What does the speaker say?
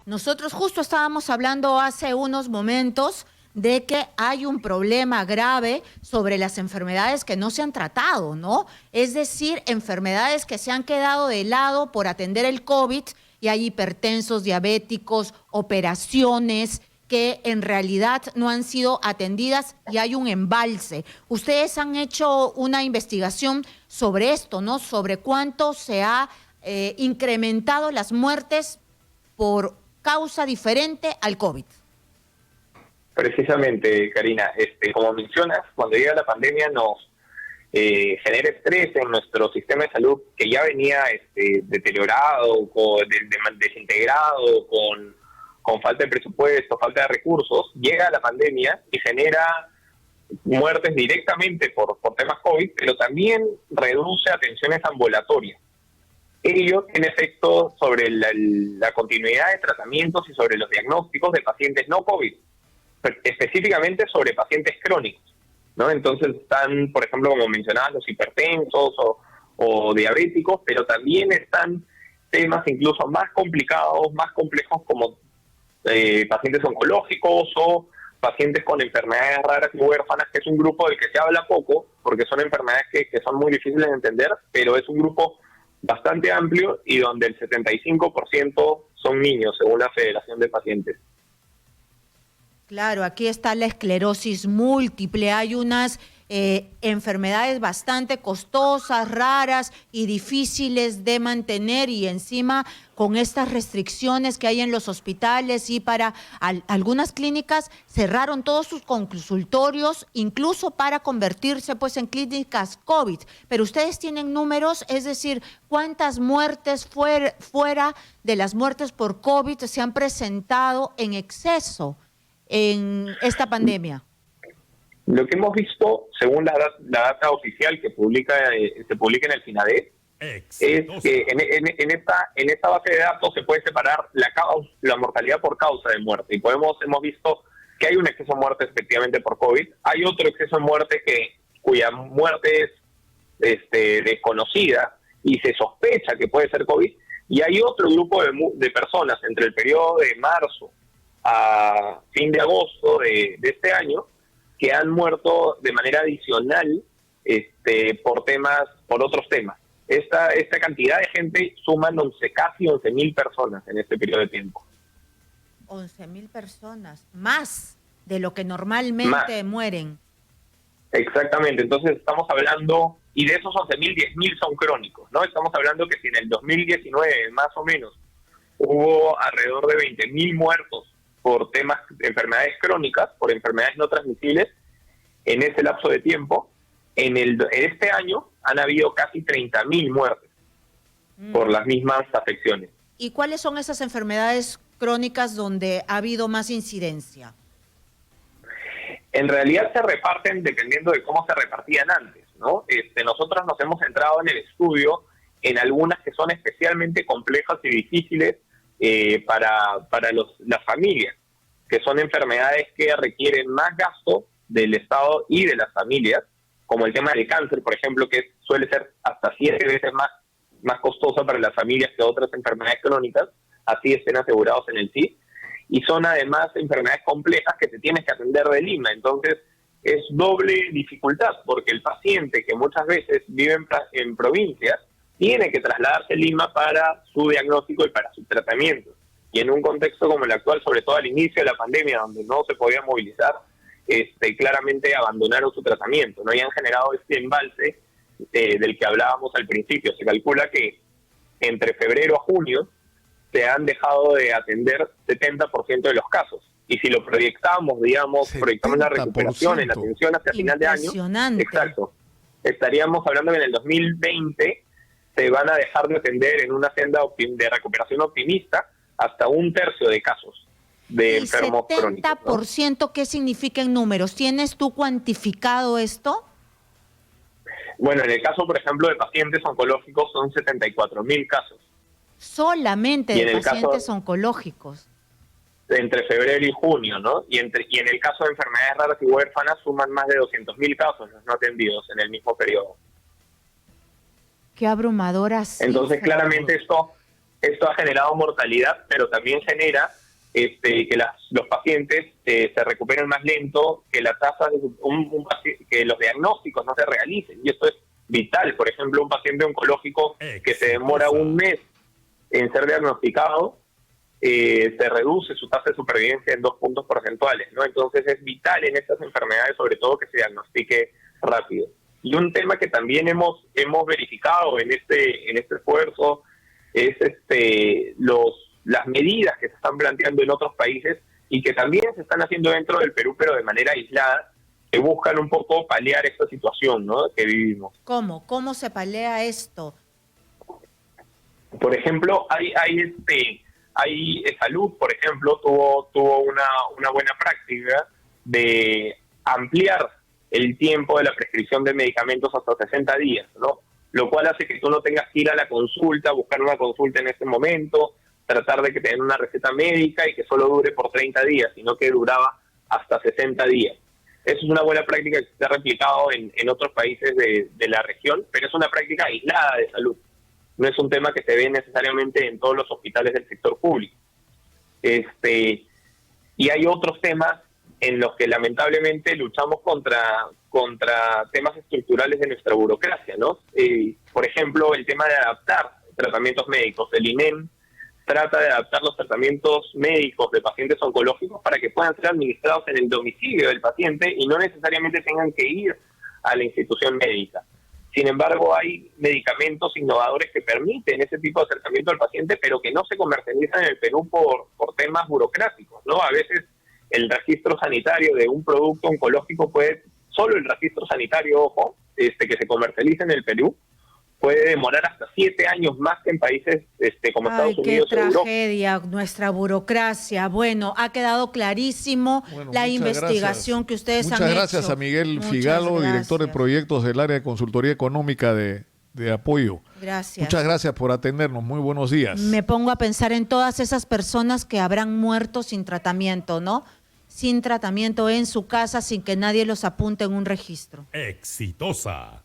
nosotros justo estábamos hablando hace unos momentos de que hay un problema grave sobre las enfermedades que no se han tratado, ¿no? Es decir, enfermedades que se han quedado de lado por atender el COVID y hay hipertensos, diabéticos, operaciones que en realidad no han sido atendidas y hay un embalse. Ustedes han hecho una investigación sobre esto, ¿no? Sobre cuánto se ha incrementado las muertes por causa diferente al COVID. Precisamente, Karina, como mencionas, cuando llega la pandemia nos genera estrés en nuestro sistema de salud que ya venía deteriorado, desintegrado, con falta de presupuesto, falta de recursos. Llega la pandemia y genera muertes directamente por temas COVID, pero también reduce atenciones ambulatorias. Ello tiene efecto sobre la continuidad de tratamientos y sobre los diagnósticos de pacientes no COVID, específicamente sobre pacientes crónicos, ¿no? Entonces están, por ejemplo, como mencionabas, los hipertensos o diabéticos, pero también están temas incluso más complicados, más complejos, como pacientes oncológicos o pacientes con enfermedades raras y huérfanas, que es un grupo del que se habla poco, porque son enfermedades que son muy difíciles de entender, pero es un grupo bastante amplio y donde el 75% son niños, según la Federación de Pacientes. Claro, aquí está la esclerosis múltiple. Hay unas enfermedades bastante costosas, raras y difíciles de mantener, y encima con estas restricciones que hay en los hospitales y para algunas clínicas cerraron todos sus consultorios, incluso para convertirse pues en clínicas COVID. Pero ustedes tienen números, es decir, ¿cuántas muertes fuera de las muertes por COVID se han presentado en exceso en esta pandemia? Lo que hemos visto, según la data oficial que se publica en el FINADET, es que en esta base de datos se puede separar la mortalidad por causa de muerte. Y hemos visto que hay un exceso de muerte efectivamente por COVID. Hay otro exceso de muerte cuya muerte es desconocida y se sospecha que puede ser COVID. Y hay otro grupo de personas entre el periodo de marzo a fin de agosto de este año que han muerto de manera adicional por otros temas. Esta cantidad de gente suman casi 11.000 personas en este periodo de tiempo. 11.000 personas, más de lo que normalmente mueren. Exactamente, entonces estamos hablando, y de esos 11.000, 10.000 son crónicos, ¿no? Estamos hablando que si en el 2019, más o menos, hubo alrededor de 20.000 muertos por temas de enfermedades crónicas, por enfermedades no transmisibles, en ese lapso de tiempo, en este año han habido casi 30.000 muertes por las mismas afecciones. ¿Y cuáles son esas enfermedades crónicas donde ha habido más incidencia? En realidad se reparten dependiendo de cómo se repartían antes, ¿no? Nosotros nos hemos centrado en el estudio en algunas que son especialmente complejas y difíciles para las familias, que son enfermedades que requieren más gasto del Estado y de las familias, como el tema del cáncer, por ejemplo, que suele ser hasta 7 veces más costosa para las familias que otras enfermedades crónicas, así estén asegurados en el SID, y son además enfermedades complejas que se tienes que atender de Lima. Entonces es doble dificultad, porque el paciente, que muchas veces vive en provincias, tiene que trasladarse a Lima para su diagnóstico y para su tratamiento. Y en un contexto como el actual, sobre todo al inicio de la pandemia, donde no se podía movilizar, claramente abandonaron su tratamiento, ¿no? Y han generado este embalse del que hablábamos al principio. Se calcula que entre febrero a junio se han dejado de atender 70% de los casos. Y si lo proyectamos, proyectamos la recuperación en la atención hacia final de año, exacto, estaríamos hablando que en el 2020 se van a dejar de atender en una senda de recuperación optimista hasta 1/3 de casos de enfermos crónicos, ¿no? ¿70% qué significa en números? ¿Tienes tú cuantificado esto? Bueno, en el caso, por ejemplo, de pacientes oncológicos son 74.000 casos. Solamente de pacientes oncológicos. Entre febrero y junio, ¿no? Y en el caso de enfermedades raras y huérfanas suman más de 200.000 casos no atendidos en el mismo periodo. Qué abrumadora cifra. Entonces, claramente esto Esto ha generado mortalidad, pero también genera que los pacientes se recuperen más lento, que la tasa de que los diagnósticos no se realicen. Y esto es vital. Por ejemplo, un paciente oncológico que se demora un mes en ser diagnosticado, se reduce su tasa de supervivencia en 2 puntos porcentuales, ¿no? Entonces es vital en estas enfermedades, sobre todo, que se diagnostique rápido. Y un tema que también hemos verificado en este esfuerzo es las medidas que se están planteando en otros países y que también se están haciendo dentro del Perú, pero de manera aislada, que buscan un poco paliar esta situación, ¿no?, que vivimos. ¿Cómo? ¿Cómo se palea esto? Por ejemplo, hay salud, por ejemplo, tuvo una buena práctica de ampliar el tiempo de la prescripción de medicamentos hasta 60 días, ¿no? Lo cual hace que tú no tengas que ir a la consulta, buscar una consulta en ese momento, tratar de que te den una receta médica y que solo dure por 30 días, sino que duraba hasta 60 días. Eso es una buena práctica que se ha replicado en otros países de la región, pero es una práctica aislada de salud. No es un tema que se ve necesariamente en todos los hospitales del sector público. Y hay otros temas en los que lamentablemente luchamos contra temas estructurales de nuestra burocracia, ¿no? Por ejemplo, el tema de adaptar tratamientos médicos. El INEM trata de adaptar los tratamientos médicos de pacientes oncológicos para que puedan ser administrados en el domicilio del paciente y no necesariamente tengan que ir a la institución médica. Sin embargo, hay medicamentos innovadores que permiten ese tipo de acercamiento al paciente, pero que no se comercializan en el Perú por temas burocráticos, ¿no? A veces el registro sanitario de un producto oncológico solo el registro sanitario, ojo, que se comercializa en el Perú, puede demorar hasta 7 años más que en países como Estados Unidos o Europa. ¡Qué tragedia! Nuestra burocracia. Bueno, ha quedado clarísimo la investigación que ustedes han hecho. Muchas gracias a Miguel Figalo, director de proyectos del área de consultoría económica de apoyo. Gracias. Muchas gracias por atendernos. Muy buenos días. Me pongo a pensar en todas esas personas que habrán muerto sin tratamiento, ¿no? Sin tratamiento en su casa, sin que nadie los apunte en un registro. Exitosa.